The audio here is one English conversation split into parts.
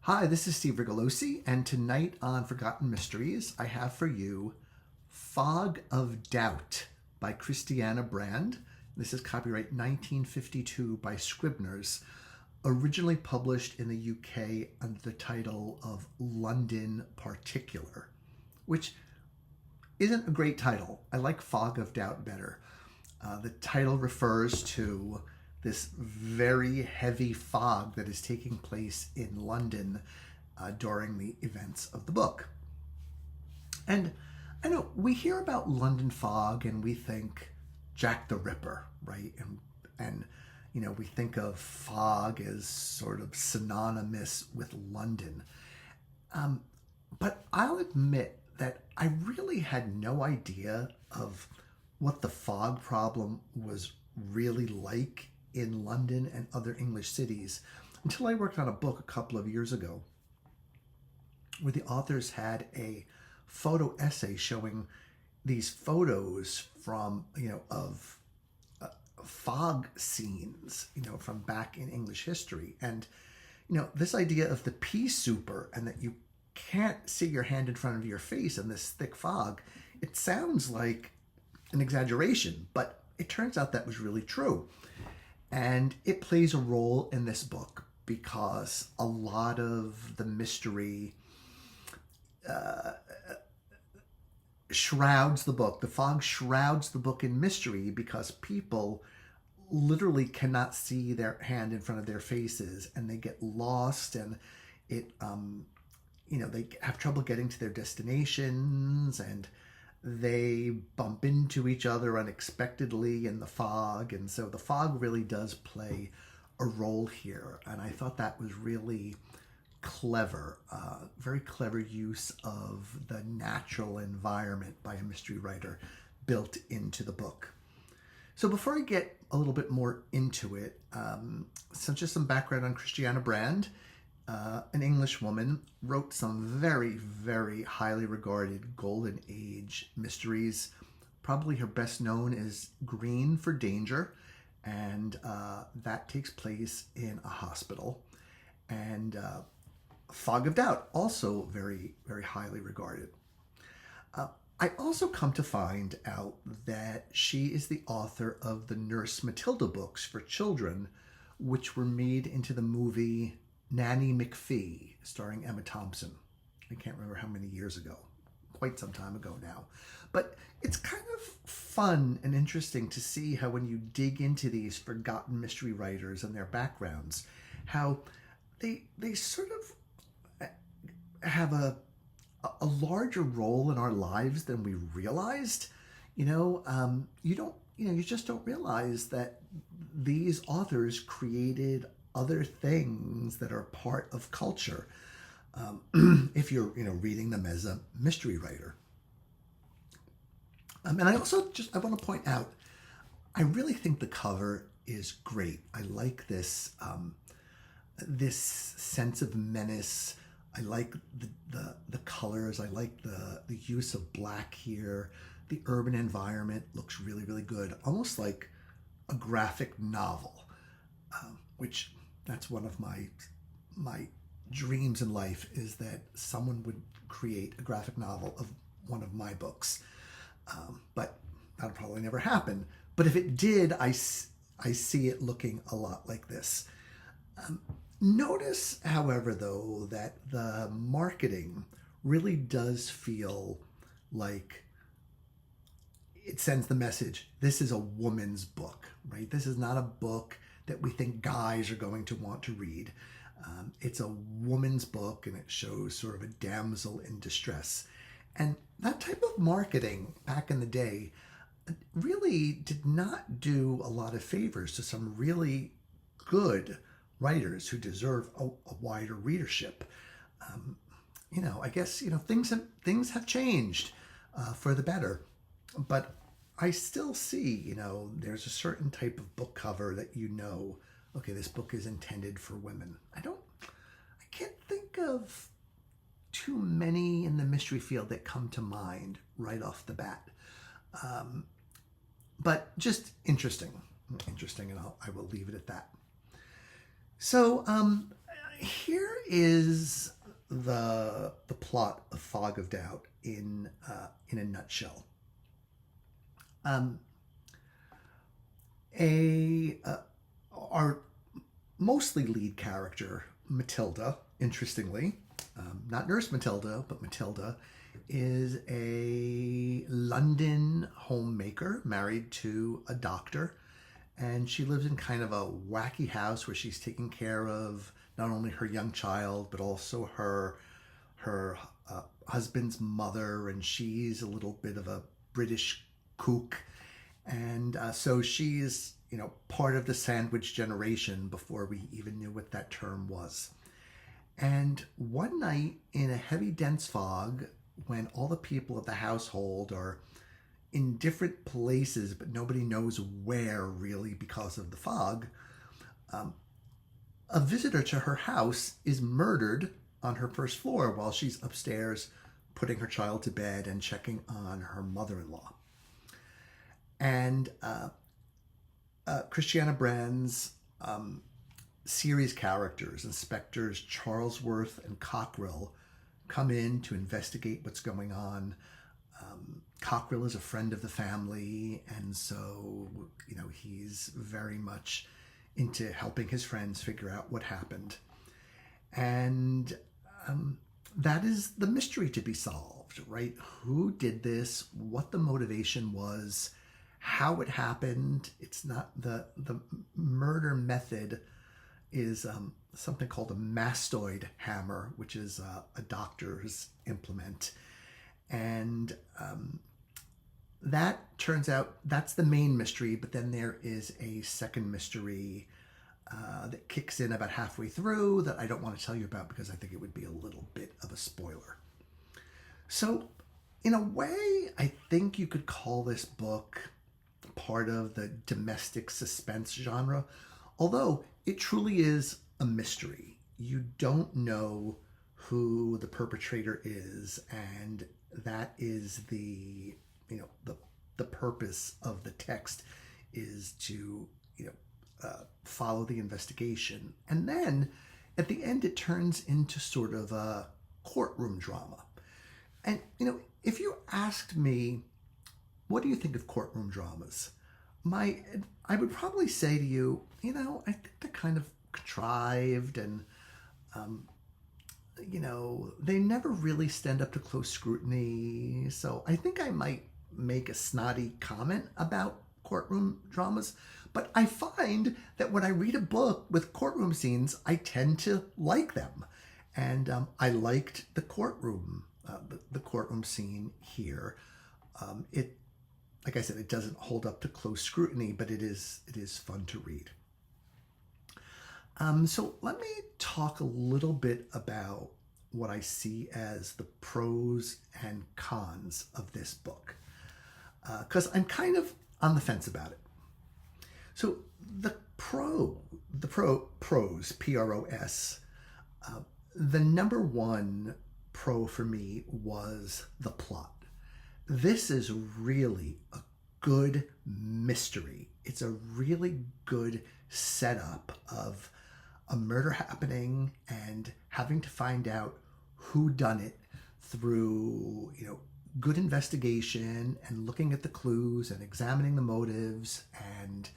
Hi, this is Steve Rigolosi, and tonight on Forgotten Mysteries, I have for you Fog of Doubt by Christianna Brand. This is copyright 1952 by Scribner's, originally published in the UK under the title of London Particular, which isn't a great title. I like Fog of Doubt better. The title refers to this very heavy fog that is taking place in London during the events of the book. And I know we hear about London fog and we think Jack the Ripper, right? And you know, we think of fog as sort of synonymous with London. But I'll admit that I really had no idea of what the fog problem was really like in London and other English cities until I worked on a book a couple of years ago where the authors had a photo essay showing these photos from, of fog scenes, from back in English history. And, this idea of the pea souper and that you can't see your hand in front of your face in this thick fog, it sounds like an exaggeration, but it turns out that was really true. And it plays a role in this book because a lot of the mystery shrouds the book. The fog shrouds the book in mystery because people literally cannot see their hand in front of their faces and they get lost, and it, they have trouble getting to their destinations, and they bump into each other unexpectedly in the fog. And so the fog really does play a role here. And I thought that was really clever, very clever use of the natural environment by a mystery writer built into the book. So before I get a little bit more into it, just some background on Christianna Brand. An English woman, wrote some very, very highly regarded Golden Age mysteries. Probably her best known is Green for Danger, and that takes place in a hospital. And Fog of Doubt, also very, very highly regarded. I also come to find out that she is the author of the Nurse Matilda books for children, which were made into the movie Nanny McPhee, starring Emma Thompson. I can't remember how many years ago, quite some time ago now. But it's kind of fun and interesting to see how when you dig into these forgotten mystery writers and their backgrounds, how they sort of have a larger role in our lives than we realized. You just don't realize that these authors created other things that are part of culture if you're reading them as a mystery writer. And I also I want to point out, I really think the cover is great. I like this this sense of menace. I like the colors. I like the use of black here. The urban environment looks really, really good, almost like a graphic novel, which that's one of my dreams in life, is that someone would create a graphic novel of one of my books. But that'll probably never happen. But if it did, I see it looking a lot like this. Notice, however, though, that the marketing really does feel like it sends the message, this is a woman's book, right? This is not a book that we think guys are going to want to read. It's a woman's book, and it shows sort of a damsel in distress. And that type of marketing back in the day really did not do a lot of favors to some really good writers who deserve a wider readership. I guess things have changed for the better, but I still see, there's a certain type of book cover that okay, this book is intended for women. I can't think of too many in the mystery field that come to mind right off the bat. But just interesting, and I will leave it at that. So, Here is the plot of Fog of Doubt in a nutshell. Our mostly lead character, Matilda, interestingly, not Nurse Matilda, but Matilda, is a London homemaker married to a doctor, and she lives in kind of a wacky house where she's taking care of not only her young child but also her husband's mother, and she's a little bit of a British kook, and so she's part of the sandwich generation before we even knew what that term was. And one night in a heavy dense fog, when all the people of the household are in different places but nobody knows where really because of the fog, a visitor to her house is murdered on her first floor while she's upstairs putting her child to bed and checking on her mother-in-law. And Christianna Brand's series characters, Inspectors Charlesworth and Cockrill, come in to investigate what's going on. Cockrill is a friend of the family, and so he's very much into helping his friends figure out what happened. And that is the mystery to be solved, right? Who did this? What the motivation was? How it happened? It's not the murder method is something called a mastoid hammer, which is a doctor's implement. And that turns out that's the main mystery, but then there is a second mystery that kicks in about halfway through that I don't want to tell you about because I think it would be a little bit of a spoiler. So in a way, I think you could call this book part of the domestic suspense genre, although it truly is a mystery. You don't know who the perpetrator is, and that is the purpose of the text, is to follow the investigation. And then at the end it turns into sort of a courtroom drama. And if you asked me, what do you think of courtroom dramas? I would probably say to you, I think they're kind of contrived, and they never really stand up to close scrutiny. So I think I might make a snotty comment about courtroom dramas, but I find that when I read a book with courtroom scenes, I tend to like them. And I liked the courtroom scene here. Like I said, it doesn't hold up to close scrutiny, but it is fun to read. So let me talk a little bit about what I see as the pros and cons of this book, because I'm kind of on the fence about it. So the pros, P-R-O-S, the number one pro for me was the plot. This is really a good mystery. It's a really good setup of a murder happening and having to find out who done it through, good investigation and looking at the clues and examining the motives and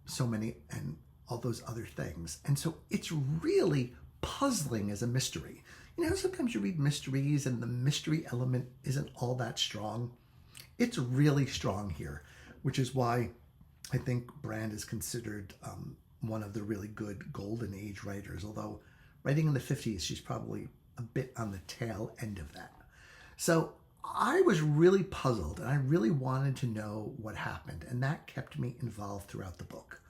so many and all those other things. And so it's really puzzling as a mystery. Sometimes you read mysteries and the mystery element isn't all that strong. It's really strong here, which is why I think Brand is considered one of the really good golden age writers, although writing in the 50s, she's probably a bit on the tail end of that. So I was really puzzled, and I really wanted to know what happened, and that kept me involved throughout the book.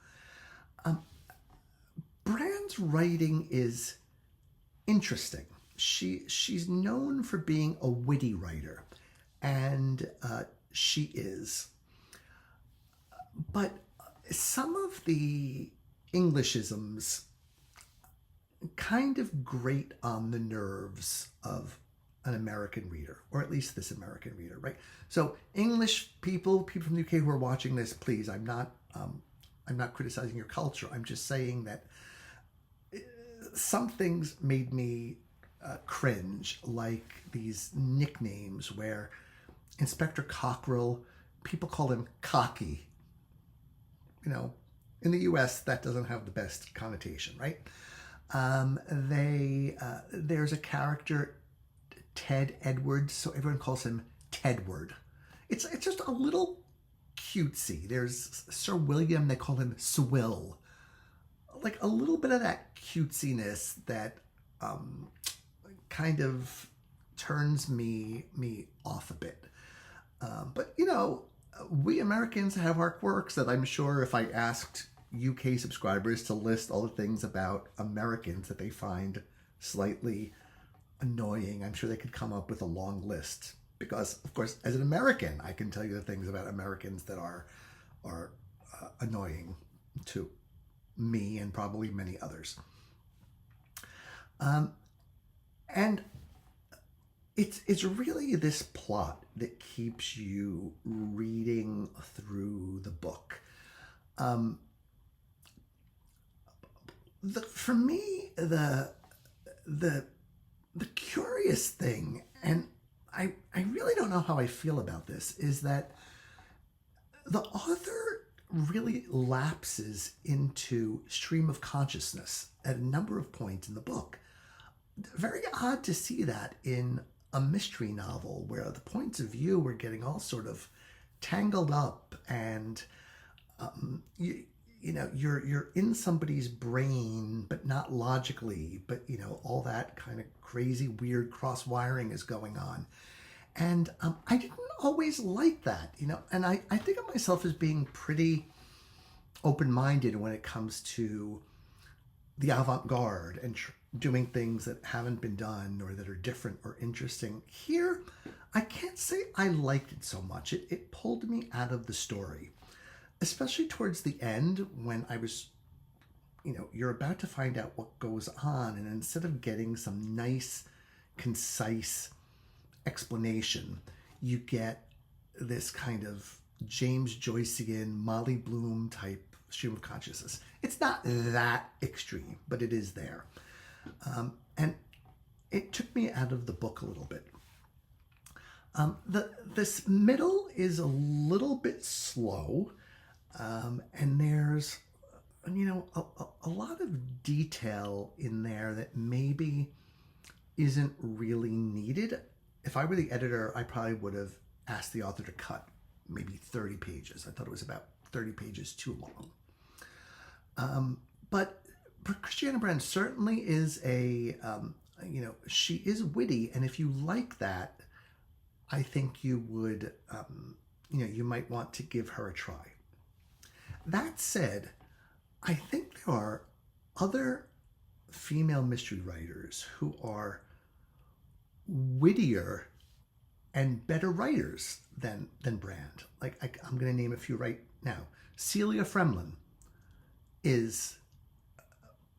Brand's writing is interesting. She's known for being a witty writer, and she is. But some of the Englishisms kind of grate on the nerves of an American reader, or at least this American reader, right? So English people from the UK who are watching this, please, I'm not criticizing your culture. I'm just saying that some things made me cringe, like these nicknames where Inspector Cockrill, people call him Cocky. You know, in the U.S., that doesn't have the best connotation, right? There's a character, Ted Edwards, so everyone calls him Tedward. It's just a little cutesy. There's Sir William, they call him Swill. Like a little bit of that cutesiness that kind of turns me off a bit. But you know, we Americans have our quirks that I'm sure if I asked UK subscribers to list all the things about Americans that they find slightly annoying, I'm sure they could come up with a long list. Because, of course, as an American, I can tell you the things about Americans that are annoying to me and probably many others. And it's really this plot that keeps you reading through the book. For me, the curious thing, and I really don't know how I feel about this, is that the author really lapses into stream of consciousness at a number of points in the book. Very odd to see that in a mystery novel where the points of view are getting all sort of tangled up, and you know, you're in somebody's brain, but not logically, but you know, all that kind of crazy, weird cross wiring is going on. And I didn't always like that, you know, and I think of myself as being pretty open-minded when it comes to the avant-garde and doing things that haven't been done or that are different or interesting. Here, I can't say I liked it so much. It pulled me out of the story, especially towards the end when I was, you know, you're about to find out what goes on, and instead of getting some nice, concise explanation, you get this kind of James Joycean, Molly Bloom type stream of consciousness. It's not that extreme, but it is there. And it took me out of the book a little bit. This middle is a little bit slow, and there's, you know, a lot of detail in there that maybe isn't really needed. If I were the editor, I probably would have asked the author to cut maybe 30 pages. I thought it was about 30 pages too long. But Christianna Brand certainly is a, you know, she is witty. And if you like that, I think you would, you know, you might want to give her a try. That said, I think there are other female mystery writers who are wittier and better writers than Brand. Like I'm going to name a few right now. Celia Fremlin is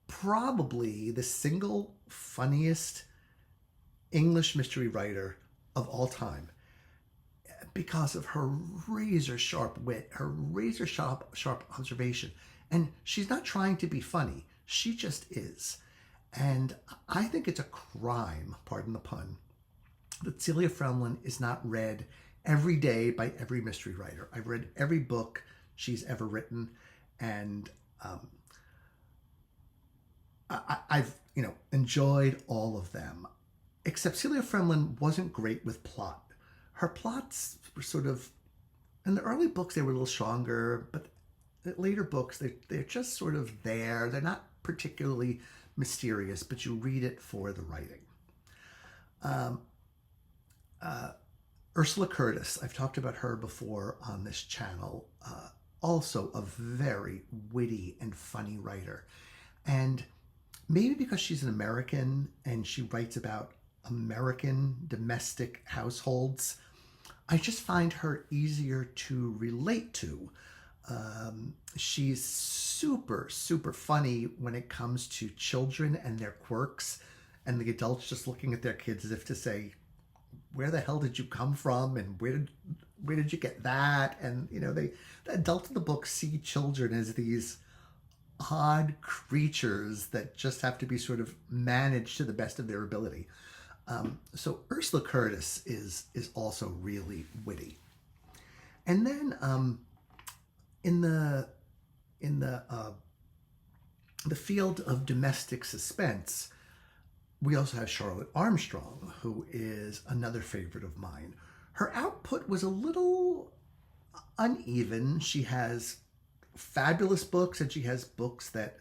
probably the single funniest English mystery writer of all time because of her razor sharp wit, her razor sharp observation. And she's not trying to be funny. She just is. And I think it's a crime, pardon the pun, that Celia Fremlin is not read every day by every mystery writer. I've read every book she's ever written, and I've, you know, enjoyed all of them. Except Celia Fremlin wasn't great with plot. Her plots were sort of, in the early books they were a little stronger, but the later books they're just sort of there. They're not particularly mysterious, but you read it for the writing. Ursula Curtis, I've talked about her before on this channel, also a very witty and funny writer. And maybe because she's an American and she writes about American domestic households, I just find her easier to relate to. She's super, super funny when it comes to children and their quirks, and the adults just looking at their kids as if to say, where the hell did you come from, and where did you get that? And you know, the adults in the book see children as these odd creatures that just have to be sort of managed to the best of their ability. So Ursula Curtis is also really witty. And then in the field of domestic suspense, we also have Charlotte Armstrong, who is another favorite of mine. Her output was a little uneven. She has fabulous books, and she has books that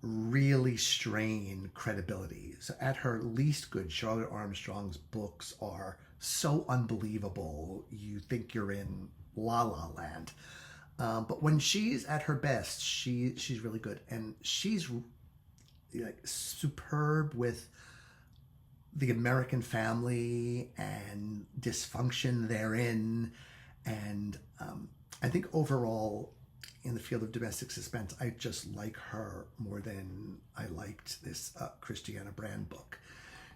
really strain credibility. So at her least good, Charlotte Armstrong's books are so unbelievable, you think you're in La La Land. But when she's at her best, she's really good, and she's like superb with the American family and dysfunction therein. And I think overall, in the field of domestic suspense, I just like her more than I liked this Christianna Brand book.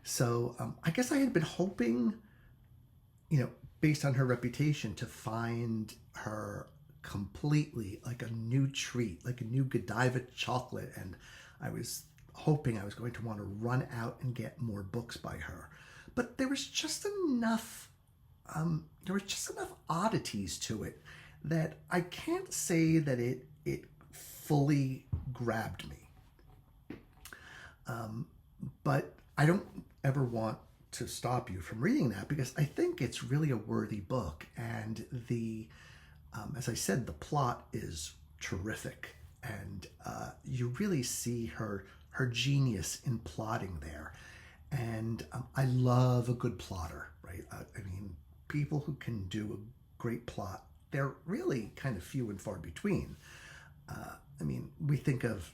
So I guess I had been hoping, based on her reputation, to find her completely like a new treat, like a new Godiva chocolate. And I was hoping I was going to want to run out and get more books by her. But there was just enough oddities to it that I can't say that it fully grabbed me. But I don't ever want to stop you from reading that, because I think it's really a worthy book. And as I said, the plot is terrific. And you really see her genius in plotting there. And I love a good plotter, right? I mean, people who can do a great plot, they're really kind of few and far between. I mean, we think of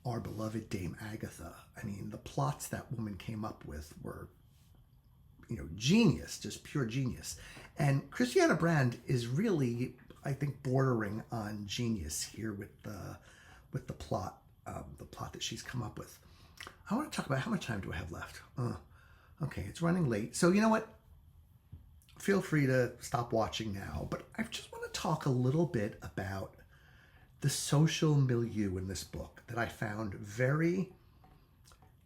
our beloved Dame Agatha. I mean, the plots that woman came up with were, genius, just pure genius. And Christianna Brand is really, I think, bordering on genius here with the plot that she's come up with. I want to talk about how much time do I have left. Okay, it's running late. So you know what? Feel free to stop watching now, but I just want to talk a little bit about the social milieu in this book that I found very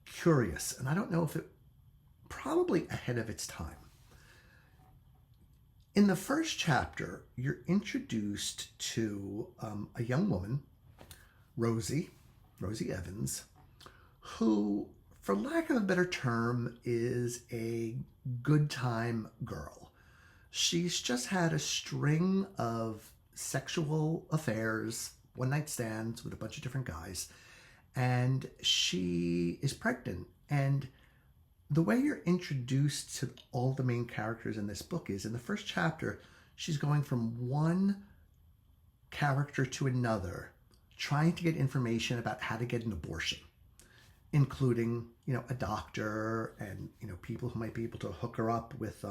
curious, and I don't know if it probably ahead of its time. In the first chapter, you're introduced to a young woman, Rosie Evans, who, for lack of a better term, is a good time girl. She's just had a string of sexual affairs, one-night stands with a bunch of different guys, and she is pregnant. And the way you're introduced to all the main characters in this book is, in the first chapter, she's going from one character to another, trying to get information about how to get an abortion, including, a doctor and, people who might be able to hook her up with,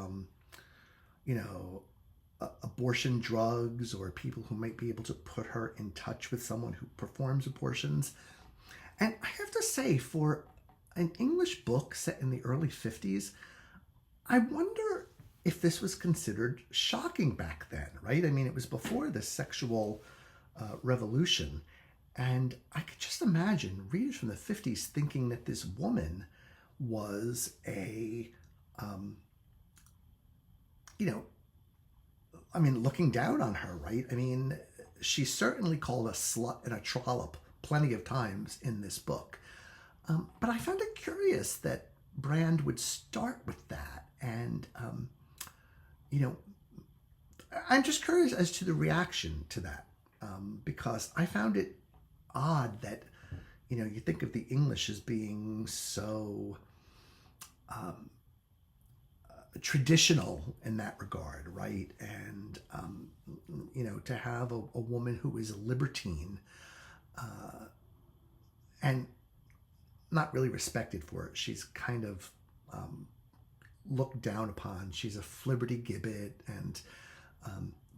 abortion drugs, or people who might be able to put her in touch with someone who performs abortions. And I have to say, for an English book set in the early 50s, I wonder if this was considered shocking back then, right? I mean, it was before the sexual revolution. And I could just imagine readers from the 50s thinking that this woman was looking down on her, right? I mean, she's certainly called a slut and a trollop plenty of times in this book. But I found it curious that Brand would start with that. And, I'm just curious as to the reaction to that, because I found it odd that, you think of the English as being so traditional in that regard, right? And, to have a woman who is a libertine and not really respected for it. She's kind of looked down upon. She's a flibbertigibbet. And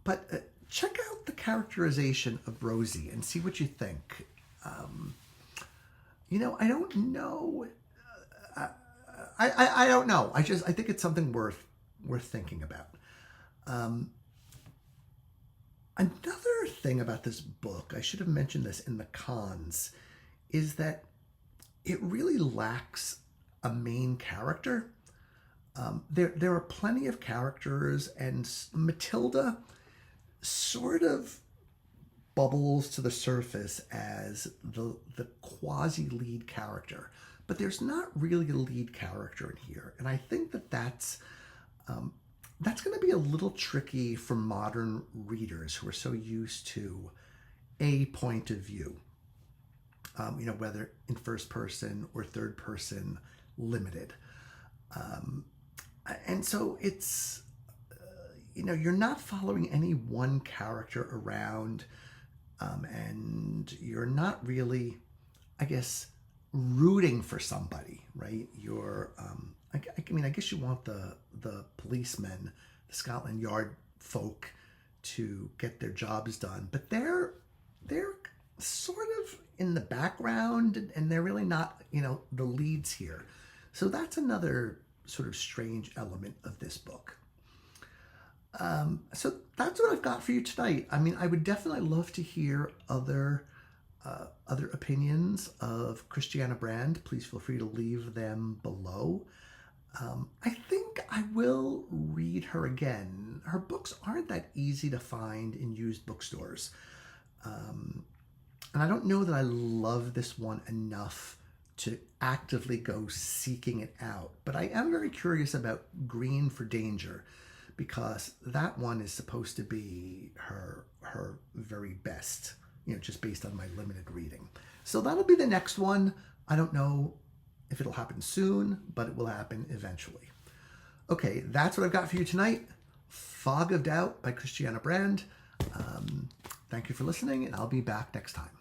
but check out the characterization of Rosie and see what you think. I don't know. I don't know. I think it's something worth thinking about. Another thing about this book, I should have mentioned this in the cons, is that it really lacks a main character. There are plenty of characters, and Matilda sort of bubbles to the surface as the quasi-lead character, but there's not really a lead character in here, and I think that's going to be a little tricky for modern readers who are so used to a point of view, whether in first person or third person limited. And so it's, you're not following any one character around, and you're not really, I guess, rooting for somebody, right? You're, I guess you want the policemen, the Scotland Yard folk, to get their jobs done, but they're sort of in the background, and they're really not, the leads here. So that's another sort of strange element of this book. So that's what I've got for you tonight. I mean, I would definitely love to hear other opinions of Christianna Brand. Please feel free to leave them below. I think I will read her again. Her books aren't that easy to find in used bookstores. And I don't know that I love this one enough to actively go seeking it out. But I am very curious about Green for Danger, because that one is supposed to be her very best, just based on my limited reading. So that'll be the next one. I don't know if it'll happen soon, but it will happen eventually. Okay, that's what I've got for you tonight. Fog of Doubt by Christianna Brand. Thank you for listening, and I'll be back next time.